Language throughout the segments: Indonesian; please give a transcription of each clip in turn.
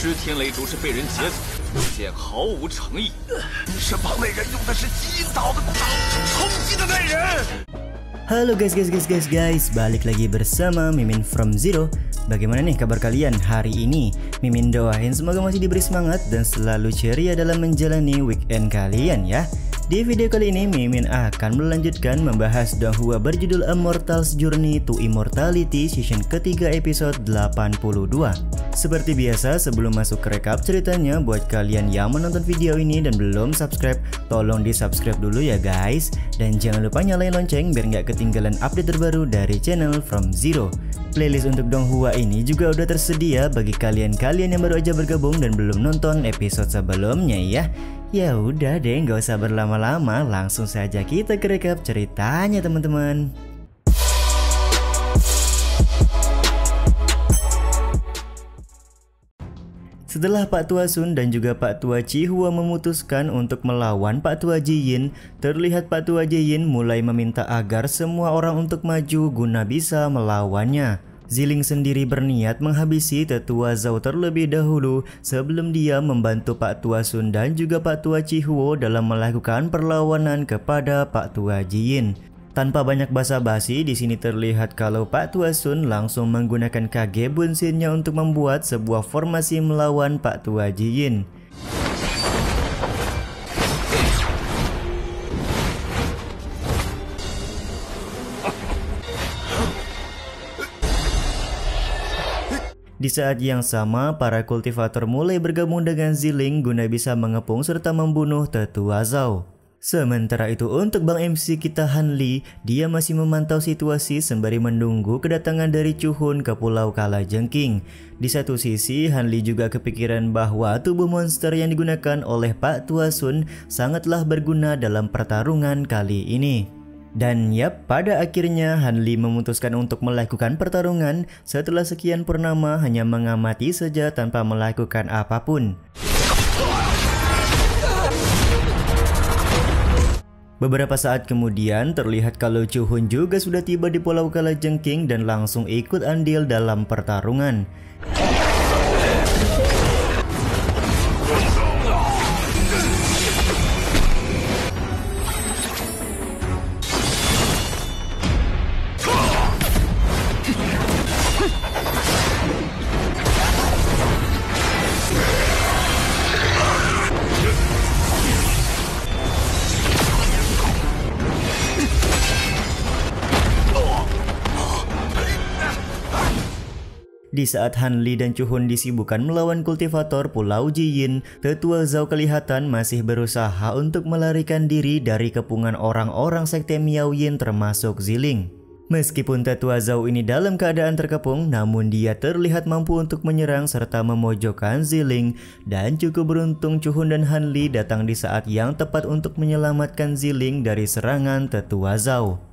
知天雷烛是被人劫走，显毫无诚意。身旁那人用的是基因岛的功能，冲击的那人。Halo guys, balik lagi bersama Mimin from Zero. Bagaimana nih kabar kalian hari ini? Mimin doain semoga masih diberi semangat dan selalu ceria dalam menjalani weekend kalian ya. Di video kali ini Mimin akan melanjutkan membahas Donghua berjudul Immortal's Journey to Immortality season ketiga episode 82. Seperti biasa sebelum masuk ke rekap ceritanya, buat kalian yang menonton video ini dan belum subscribe, tolong di subscribe dulu ya guys. Dan jangan lupa nyalain lonceng biar nggak ketinggalan update terbaru dari channel From Zero. Playlist untuk Donghua ini juga udah tersedia bagi kalian-kalian yang baru aja bergabung dan belum nonton episode sebelumnya ya. Ya udah deh, nggak usah berlama-lama, langsung saja kita ke rekap ceritanya teman-teman. Setelah Pak Tua Sun dan juga Pak Tua Chihua memutuskan untuk melawan Pak Tua Jiyin, terlihat Pak Tua Jiyin mulai meminta agar semua orang untuk maju guna bisa melawannya. Ziling sendiri berniat menghabisi Tetua Zhao terlebih dahulu sebelum dia membantu Pak Tua Sun dan juga Pak Tua Chihua dalam melakukan perlawanan kepada Pak Tua Jiyin. Tanpa banyak basa-basi, di sini terlihat kalau Pak Tua Sun langsung menggunakan Kage Bunshin-nya untuk membuat sebuah formasi melawan Pak Tua Jiyin. Di saat yang sama, para kultivator mulai bergabung dengan Ziling guna bisa mengepung serta membunuh Tetua Zhao. Sementara itu untuk Bang MC kita Han Li, dia masih memantau situasi sembari menunggu kedatangan dari Chu Hun ke Pulau Kalajengking. Di satu sisi, Han Li juga kepikiran bahwa tubuh monster yang digunakan oleh Pak Tua Sun sangatlah berguna dalam pertarungan kali ini. Dan yap, pada akhirnya Han Li memutuskan untuk melakukan pertarungan setelah sekian purnama hanya mengamati saja tanpa melakukan apapun. Beberapa saat kemudian terlihat kalau Chu Hun juga sudah tiba di Pulau Kalajengking dan langsung ikut andil dalam pertarungan. Di saat Han Li dan Chu Hun disibukkan melawan kultivator Pulau Jiyin, Tetua Zhao kelihatan masih berusaha untuk melarikan diri dari kepungan orang-orang sekte Miao Yin termasuk Ziling. Meskipun Tetua Zhao ini dalam keadaan terkepung, namun dia terlihat mampu untuk menyerang serta memojokkan Ziling. Dan cukup beruntung Chu Hun dan Han Li datang di saat yang tepat untuk menyelamatkan Ziling dari serangan Tetua Zhao.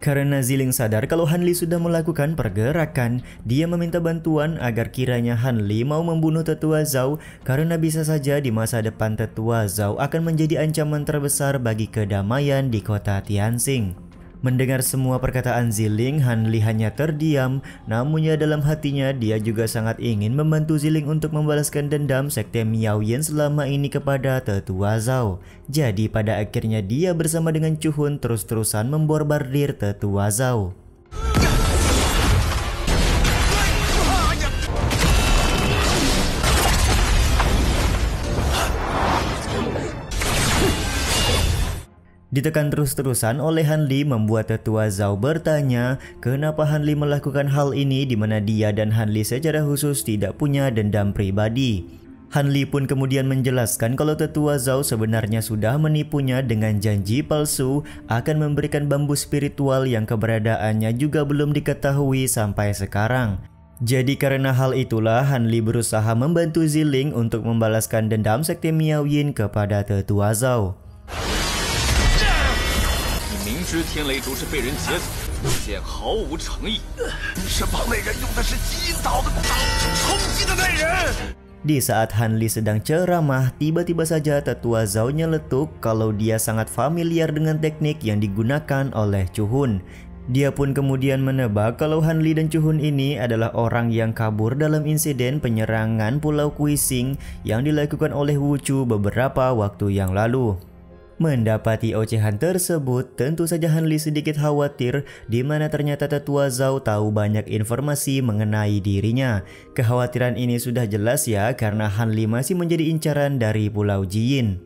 Karena Ziling sadar kalau Han Li sudah melakukan pergerakan, dia meminta bantuan agar kiranya Han Li mau membunuh Tetua Zhao karena bisa saja di masa depan Tetua Zhao akan menjadi ancaman terbesar bagi kedamaian di kota Tianxing. Mendengar semua perkataan Ziling, Han Li hanya terdiam, namun ya dalam hatinya dia juga sangat ingin membantu Ziling untuk membalaskan dendam sekte Miao Yin selama ini kepada Tetua Zhao. Jadi pada akhirnya dia bersama dengan Chu Hun terus-terusan memborbardir Tetua Zhao. Ditekan terus-terusan oleh Han Li membuat Tetua Zhao bertanya kenapa Han Li melakukan hal ini di mana dia dan Han Li secara khusus tidak punya dendam pribadi. Han Li pun kemudian menjelaskan kalau Tetua Zhao sebenarnya sudah menipunya dengan janji palsu akan memberikan bambu spiritual yang keberadaannya juga belum diketahui sampai sekarang. Jadi karena hal itulah Han Li berusaha membantu Ziling untuk membalaskan dendam sekte Miao Yin kepada Tetua Zhao. 知天雷烛是被人劫走，显毫无诚意。身旁那人用的是基因岛的功能，冲击的那人。Di saat Han Li sedang ceramah, tiba-tiba saja tetua Zhao nyeletuk kalau dia sangat familiar dengan teknik yang digunakan oleh Chu Hun. Dia pun kemudian menebak kalau Han Li dan Chu Hun ini adalah orang yang kabur dalam insiden penyerangan Pulau Kuising yang dilakukan oleh Wu Chu beberapa waktu yang lalu. Mendapati ocehan tersebut, tentu saja Han Li sedikit khawatir di mana ternyata tetua Zhao tahu banyak informasi mengenai dirinya. Kekhawatiran ini sudah jelas ya karena Han Li masih menjadi incaran dari Pulau Jin.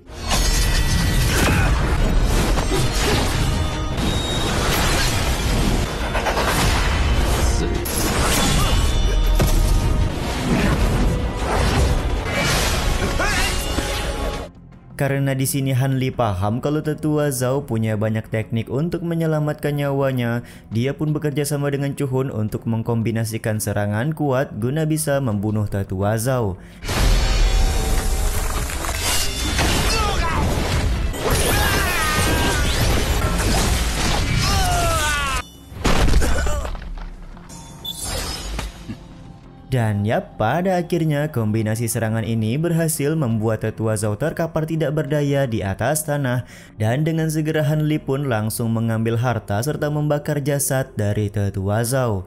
Karena di sini Han Li paham kalau tetua Zhao punya banyak teknik untuk menyelamatkan nyawanya, dia pun bekerja sama dengan Chu Hun untuk mengkombinasikan serangan kuat guna bisa membunuh tetua Zhao. Dan ya, pada akhirnya kombinasi serangan ini berhasil membuat tetua Zhao terkapar tidak berdaya di atas tanah, dan dengan segera Han Li pun langsung mengambil harta serta membakar jasad dari tetua Zhao.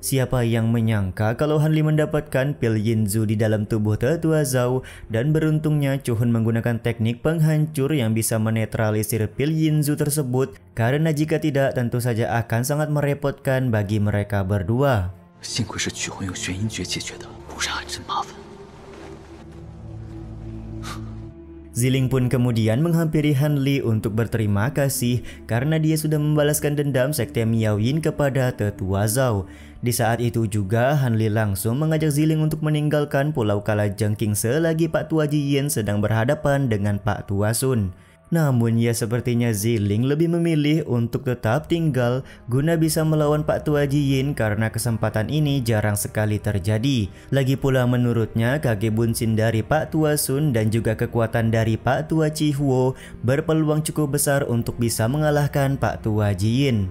Siapa yang menyangka kalau Han Li mendapatkan pil Yinzu di dalam tubuh tetua Zhao, dan beruntungnya Chu Hun menggunakan teknik penghancur yang bisa menetralisir pil Yinzu tersebut, karena jika tidak tentu saja akan sangat merepotkan bagi mereka berdua. 幸亏是曲魂用玄阴诀解决的，不然还真麻烦。 Ziling pun kemudian menghampiri Han Li untuk berterima kasih karena dia sudah membalaskan dendam Sekte Miao Yin kepada tetua Zhao. Di saat itu juga Han Li langsung mengajak Ziling untuk meninggalkan Pulau Kalajengking selagi Pak Tua Jiyin sedang berhadapan dengan Pak Tua Sun. Namun ya sepertinya Ziling lebih memilih untuk tetap tinggal guna bisa melawan Pak Tua Jiyin karena kesempatan ini jarang sekali terjadi. Lagi pula menurutnya Kage Bunshin dari Pak Tua Sun dan juga kekuatan dari Pak Tua Chihuo berpeluang cukup besar untuk bisa mengalahkan Pak Tua Jiyin.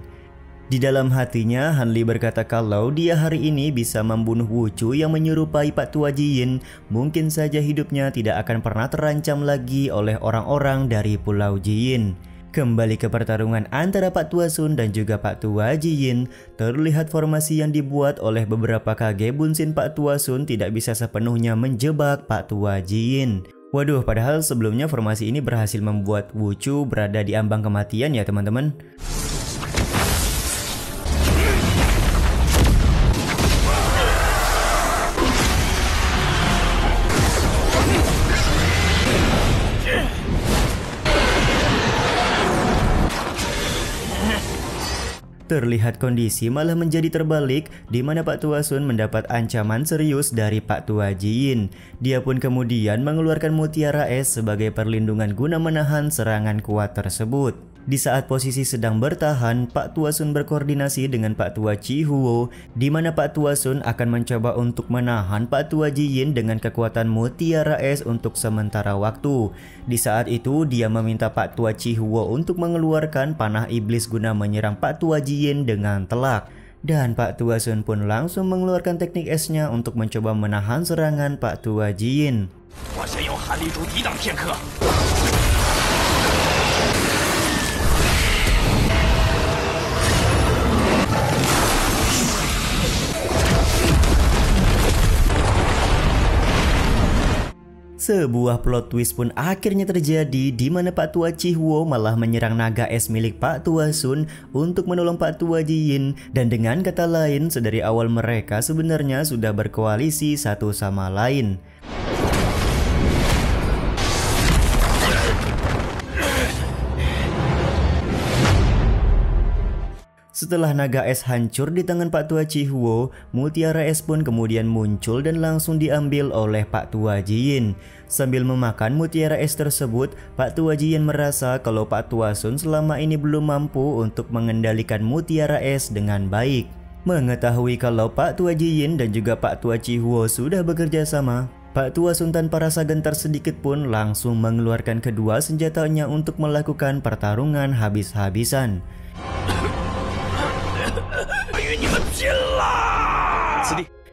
Di dalam hatinya, Han Li berkata kalau dia hari ini bisa membunuh Wu Chu yang menyerupai Pak Tua Jiyin, mungkin saja hidupnya tidak akan pernah terancam lagi oleh orang-orang dari Pulau Jiyin. Kembali ke pertarungan antara Pak Tua Sun dan juga Pak Tua Jiyin, terlihat formasi yang dibuat oleh beberapa Kage Bunshin Pak Tua Sun tidak bisa sepenuhnya menjebak Pak Tua Jiyin. Waduh, padahal sebelumnya formasi ini berhasil membuat Wu Chu berada di ambang kematian ya teman-teman. Terlihat kondisi malah menjadi terbalik di mana Pak Tua Sun mendapat ancaman serius dari Pak Tua Jiyin. Dia pun kemudian mengeluarkan Mutiara Es sebagai perlindungan guna menahan serangan kuat tersebut. Di saat posisi sedang bertahan, Pak Tua Sun berkoordinasi dengan Pak Tua Chihuo, di mana Pak Tua Sun akan mencoba untuk menahan Pak Tua Jiyin dengan kekuatan Mutiara Es untuk sementara waktu. Di saat itu, dia meminta Pak Tua Chihuo untuk mengeluarkan panah iblis guna menyerang Pak Tua Jiyin dengan telak. Dan Pak Tua Sun pun langsung mengeluarkan teknik esnya untuk mencoba menahan serangan Pak Tua Jiyin. Sebuah plot twist pun akhirnya terjadi di mana Pak Tua Chihuo malah menyerang naga es milik Pak Tua Sun untuk menolong Pak Tua Jiyin, dan dengan kata lain sedari awal mereka sebenarnya sudah berkoalisi satu sama lain. Setelah naga es hancur di tangan Pak Tua Chihuo, Mutiara Es pun kemudian muncul dan langsung diambil oleh Pak Tua Jiyin. Sambil memakan Mutiara Es tersebut, Pak Tua Jiyin merasa kalau Pak Tua Sun selama ini belum mampu untuk mengendalikan Mutiara Es dengan baik. Mengetahui kalau Pak Tua Jiyin dan juga Pak Tua Chihuo sudah bekerja sama, Pak Tua Sun tanpa rasa gentar sedikit pun langsung mengeluarkan kedua senjatanya untuk melakukan pertarungan habis-habisan.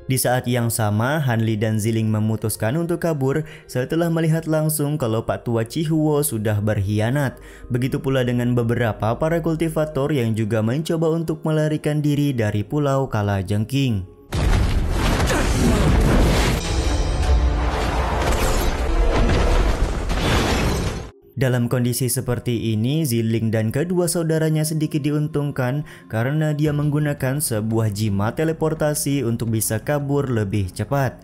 Di saat yang sama, Han Li dan Ziling memutuskan untuk kabur setelah melihat langsung kalau Pak Tua Chihuo sudah berkhianat. Begitu pula dengan beberapa para kultivator yang juga mencoba untuk melarikan diri dari Pulau Kalajengking. Dalam kondisi seperti ini, Ziling dan kedua saudaranya sedikit diuntungkan karena dia menggunakan sebuah jimat teleportasi untuk bisa kabur lebih cepat.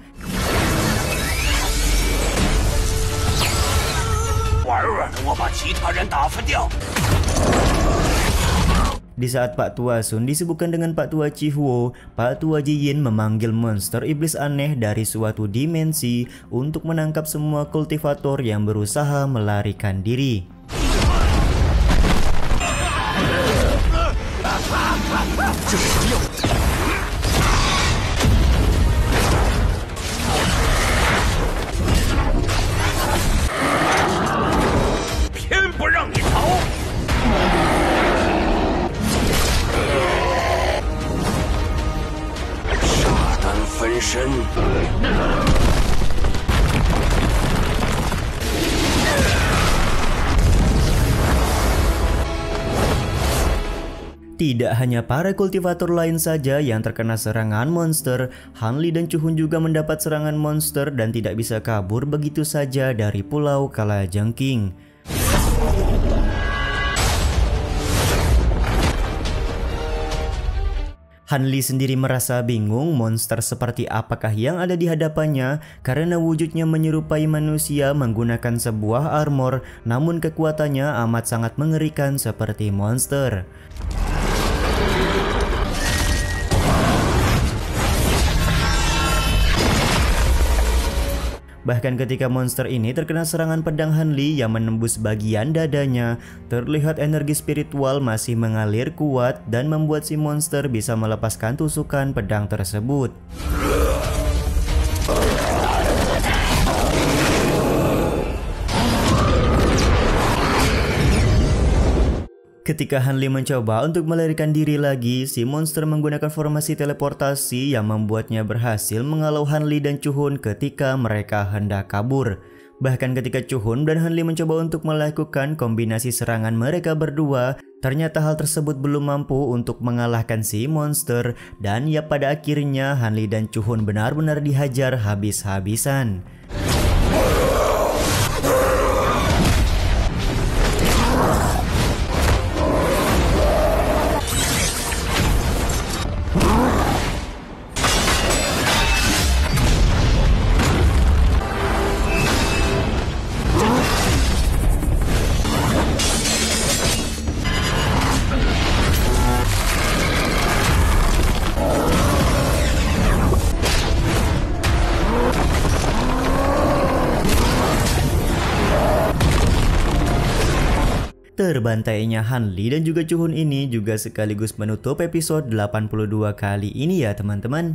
Di saat Pak Tua Sun disibukkan dengan Pak Tua Chihuo, Pak Tua Jiyin memanggil monster iblis aneh dari suatu dimensi untuk menangkap semua kultivator yang berusaha melarikan diri. Tidak hanya para kultivator lain saja yang terkena serangan monster, Han Li dan Chuhun juga mendapat serangan monster dan tidak bisa kabur begitu saja dari Pulau Kalajengking. Han Li sendiri merasa bingung monster seperti apakah yang ada di hadapannya karena wujudnya menyerupai manusia menggunakan sebuah armor, namun kekuatannya amat sangat mengerikan seperti monster. Bahkan ketika monster ini terkena serangan pedang Han Li yang menembus bagian dadanya, terlihat energi spiritual masih mengalir kuat dan membuat si monster bisa melepaskan tusukan pedang tersebut. Ketika Han Li mencoba untuk melarikan diri lagi, si monster menggunakan formasi teleportasi yang membuatnya berhasil menghalau Han Li dan Chuhun ketika mereka hendak kabur. Bahkan ketika Chuhun dan Han Li mencoba untuk melakukan kombinasi serangan mereka berdua, ternyata hal tersebut belum mampu untuk mengalahkan si monster, dan ya pada akhirnya Han Li dan Chuhun benar-benar dihajar habis-habisan. Terbantainya Han Li dan juga Chuhun ini juga sekaligus menutup episode 82 kali ini ya teman-teman.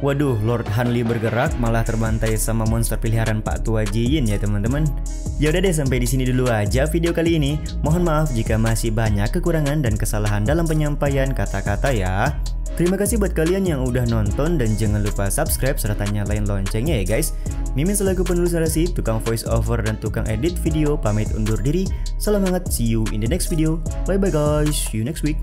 Waduh, Lord Han Li bergerak malah terbantai sama monster peliharaan Pak Tua Jiyin ya teman-teman. Ya udah deh, sampai di sini dulu aja video kali ini. Mohon maaf jika masih banyak kekurangan dan kesalahan dalam penyampaian kata-kata ya. Terima kasih buat kalian yang udah nonton dan jangan lupa subscribe serta nyalain loncengnya ya guys. Mimin selaku penulis narasi, tukang voice over dan tukang edit video pamit undur diri. Salam hangat, see you in the next video. Bye bye guys, see you next week.